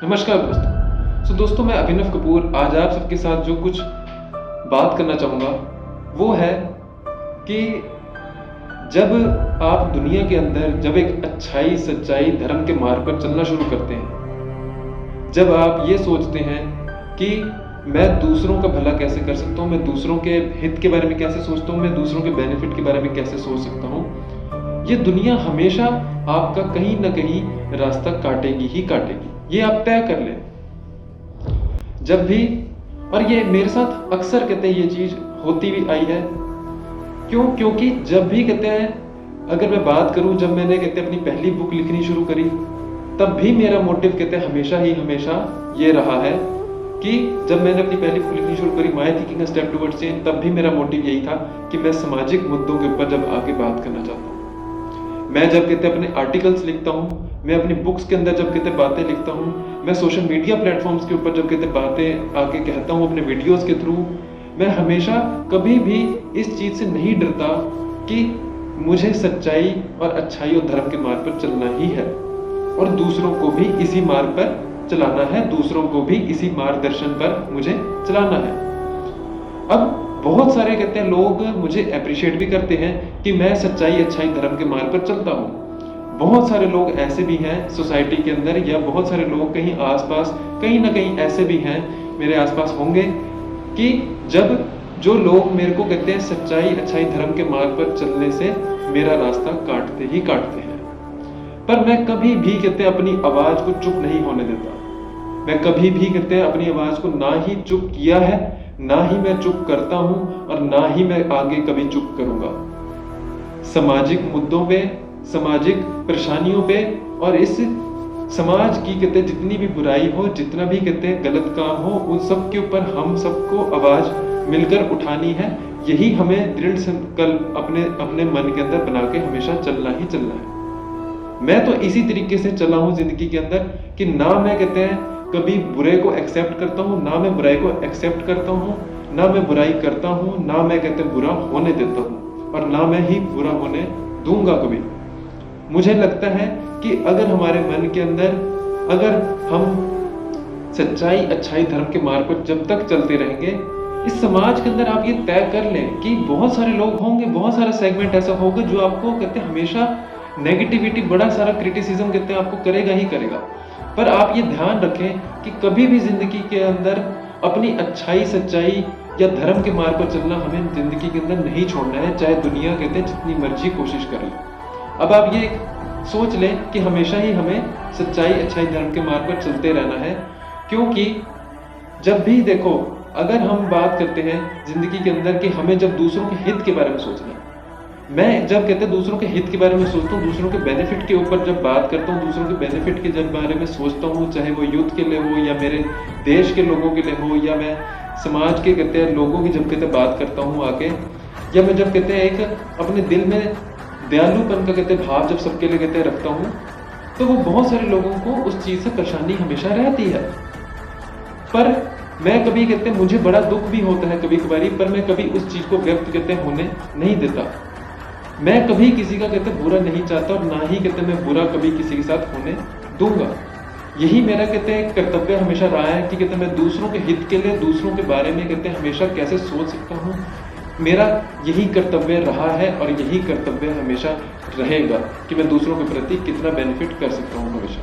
नमस्कार दोस्तों। दोस्तों मैं अभिनव कपूर आज आप सबके साथ जो कुछ बात करना चाहूँगा वो है कि जब आप दुनिया के अंदर जब एक अच्छाई, सच्चाई, धर्म के मार्ग पर चलना शुरू करते हैं, जब आप ये सोचते हैं कि मैं दूसरों का भला कैसे कर सकता हूँ, मैं दूसरों के हित के बारे में कैसे सोचता हूँ, मैं दूसरों के बेनिफिट के बारे में कैसे सोच सकता हूँ, ये दुनिया हमेशा आपका कहीं ना कहीं रास्ता काटेगी ही काटेगी। ये आप तय कर लें। जब भी, और ये मेरे साथ अक्सर कहते हैं ये चीज होती भी आई है। क्योंकि जब भी कहते हैं, अगर मैं बात करूं, जब मैंने कहते हैं अपनी पहली बुक लिखनी शुरू करी, तब भी मेरा मोटिव कहते हैं हमेशा ये रहा है कि जब मैंने अपनी पहली बुक लिखनी शुरू करी, my thinking a step towards change, तब भी मेरा मोटिव यही था कि मैं सामाजिक मुद्दों के ऊपर जब आगे बात करना चाहता हूँ। मैं जब कहते अपने आर्टिकल्स लिखता हूँ, मैं अपनी बुक्स के अंदर जब कहते बातें लिखता हूँ, मैं सोशल मीडिया प्लेटफॉर्म्स के ऊपर जब कहते बातें आके कहता हूँ अपने वीडियोस के थ्रू, मैं हमेशा कभी भी इस चीज से नहीं डरता कि मुझे सच्चाई और अच्छाई और धर्म के मार्ग पर चलना ही है और दूसरों को भी इसी मार्ग पर चलाना है, दूसरों को भी इसी मार्गदर्शन पर मुझे चलाना है। अब बहुत सारे कहते हैं लोग मुझे अप्रिशिएट भी करते हैं कि मैं सच्चाई, अच्छाई, धर्म के मार्ग पर चलता हूँ। बहुत सारे लोग ऐसे भी हैं सोसाइटी के अंदर, या बहुत सारे लोग कहीं आसपास कहीं ना कहीं ऐसे भी हैं, मेरे आसपास होंगे, कि जब जो लोग मेरे को कहते हैं सच्चाई, अच्छाई, धर्म के मार्ग पर चलने से मेरा रास्ता काटते ही काटते हैं, पर मैं कभी भी कहते हैं अपनी आवाज को चुप नहीं होने देता। मैं कभी भी कहते हैं अपनी आवाज को ना ही चुप किया है, ना ही मैं चुप करता हूं और ना ही मैं आगे कभी चुप करूंगा। सामाजिक मुद्दों पे, सामाजिक परेशानियों पे और इस समाज की कहते हैं जितनी भी बुराई हो, जितना भी कहते हैं गलत काम हो, उन सब के ऊपर हम सबको आवाज मिलकर उठानी है। यही हमें दृढ़ संकल्प अपने मन के अंदर बना के हमेशा चलना ही चलना है। मैं तो इसी तरीके से चला हूं जिंदगी के अंदर कि ना मैं कहते हैं कभी बुरे को एक्सेप्ट करता हूँ, ना मैं बुराई को एक्सेप्ट करता हूँ, ना मैं बुराई करता हूँ, ना मैं कहते बुरा होने देता हूँ और ना मैं ही बुरा होने दूंगा कभी। मुझे लगता है कि अगर हमारे मन के अंदर, अगर हम सच्चाई, अच्छाई, धर्म के मार्ग पर जब तक चलते रहेंगे, इस समाज के अंदर आप ये तय कर लें कि बहुत सारे लोग होंगे, बहुत सारा सेगमेंट ऐसा होगा जो आपको कहते हैं हमेशा नेगेटिविटी, बड़ा सारा क्रिटिसिज्म कहते हैं आपको करेगा ही करेगा। पर आप ये ध्यान रखें कि कभी भी जिंदगी के अंदर अपनी अच्छाई, सच्चाई या धर्म के मार्ग पर चलना हमें जिंदगी के अंदर नहीं छोड़ना है, चाहे दुनिया कहते हैं जितनी मर्जी कोशिश कर ले। अब आप ये सोच लें कि हमेशा ही हमें सच्चाई, अच्छाई, धर्म के मार्ग पर चलते रहना है। क्योंकि जब भी देखो, अगर हम बात करते हैं जिंदगी के अंदर कि हमें जब दूसरों के हित के बारे में सोचना है, मैं जब कहते हैं दूसरों के हित के बारे में सोचता हूँ, दूसरों के बेनिफिट के ऊपर जब बात करता हूँ, दूसरों के बेनिफिट के जब बारे में सोचता हूँ, चाहे वो यूथ के लिए हो या मेरे देश के लोगों के लिए हो, या मैं समाज के कहते हैं लोगों की जब कहते हैं बात करता हूँ आके, या मैं जब कहते हैं एक अपने दिल में दयालुपन का कहते हैं भाव जब सबके लिए कहते हैं रखता हूँ, तो वो बहुत सारे लोगों को उस चीज से परेशानी हमेशा रहती है। पर मैं कभी कहते हैं मुझे बड़ा दुख भी होता है कभी कभारी, पर मैं कभी उस चीज को व्यक्त कहते हैं होने नहीं देता। मैं कभी किसी का कहते बुरा नहीं चाहता और ना ही कहते मैं बुरा कभी किसी के साथ होने दूंगा। यही मेरा कहते हैं कर्तव्य हमेशा रहा है कि कहते मैं दूसरों के हित के लिए, दूसरों के बारे में कहते हैं हमेशा कैसे सोच सकता हूँ। मेरा यही कर्तव्य रहा है और यही कर्तव्य हमेशा रहेगा कि मैं दूसरों के प्रति कितना बेनिफिट कर सकता हूँ हमेशा।